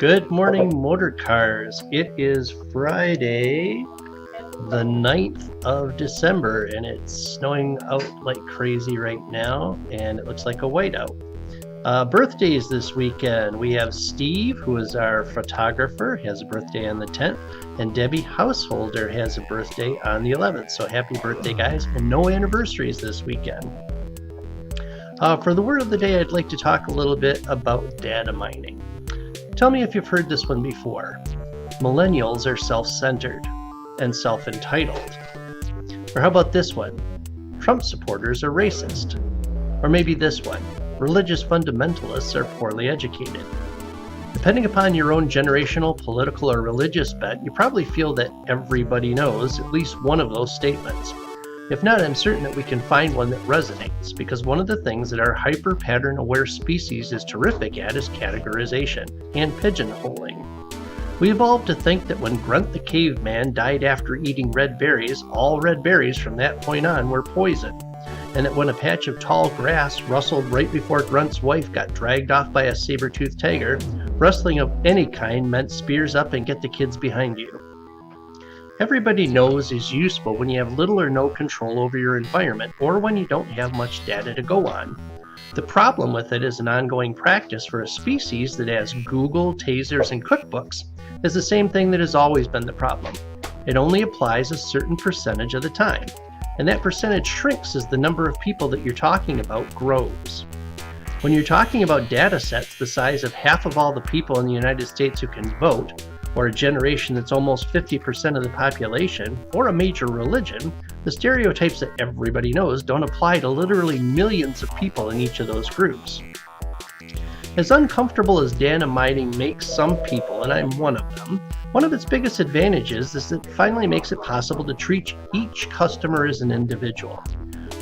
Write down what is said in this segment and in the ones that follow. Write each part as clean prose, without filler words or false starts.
Good morning, motor cars. It is Friday, the 9th of December, and it's snowing out like crazy right now, and it looks like a whiteout. Birthdays this weekend. We have Steve, who is our photographer, has a birthday on the 10th, and Debbie Householder has a birthday on the 11th. So happy birthday, guys, and no anniversaries this weekend. For the word of the day, I'd like to talk a little bit about data mining. Tell me if you've heard this one before. Millennials are self-centered and self-entitled. Or how about this one? Trump supporters are racist. Or maybe this one. Religious fundamentalists are poorly educated. Depending upon your own generational, political, or religious bent, you probably feel that everybody knows at least one of those statements. If not, I'm certain that we can find one that resonates, because one of the things that our hyper-pattern-aware species is terrific at is categorization and pigeonholing. We evolved to think that when Grunt the caveman died after eating red berries, all red berries from that point on were poison, and that when a patch of tall grass rustled right before Grunt's wife got dragged off by a saber-toothed tiger, rustling of any kind meant spears up and get the kids behind you. Everybody knows is useful when you have little or no control over your environment or when you don't have much data to go on. The problem with it as an ongoing practice for a species that has Google, tasers, and cookbooks is the same thing that has always been the problem. It only applies a certain percentage of the time, and that percentage shrinks as the number of people that you're talking about grows. When you're talking about data sets the size of half of all the people in the United States who can vote, or a generation that's almost 50% of the population, or a major religion, the stereotypes that everybody knows don't apply to literally millions of people in each of those groups. As uncomfortable as data mining makes some people, and I'm one of them, one of its biggest advantages is that it finally makes it possible to treat each customer as an individual.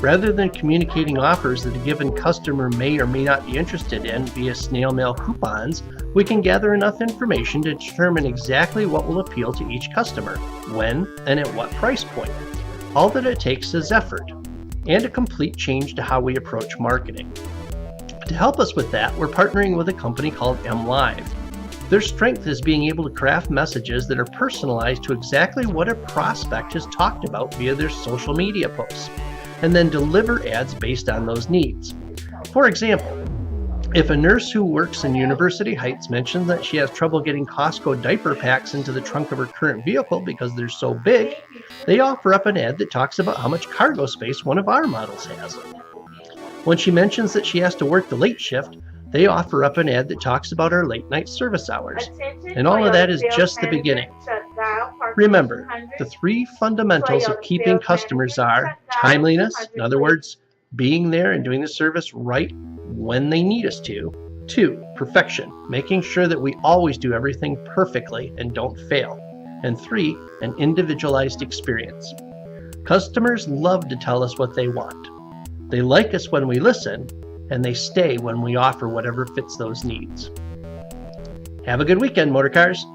Rather than communicating offers that a given customer may or may not be interested in via snail mail coupons, we can gather enough information to determine exactly what will appeal to each customer, when, and at what price point. All that it takes is effort, and a complete change to how we approach marketing. To help us with that, we're partnering with a company called MLive. Their strength is being able to craft messages that are personalized to exactly what a prospect has talked about via their social media posts, and then deliver ads based on those needs. For example, if a nurse who works in University Heights mentions that she has trouble getting Costco diaper packs into the trunk of her current vehicle because they're so big, they offer up an ad that talks about how much cargo space one of our models has. When she mentions that she has to work the late shift, they offer up an ad that talks about our late night service hours. And all of that is just the beginning. Remember, the three fundamentals of keeping customers are timeliness, in other words, being there and doing the service right when they need us to. 2, perfection, making sure that we always do everything perfectly and don't fail. And 3, an individualized experience. Customers love to tell us what they want. They like us when we listen, and they stay when we offer whatever fits those needs. Have a good weekend, motor cars.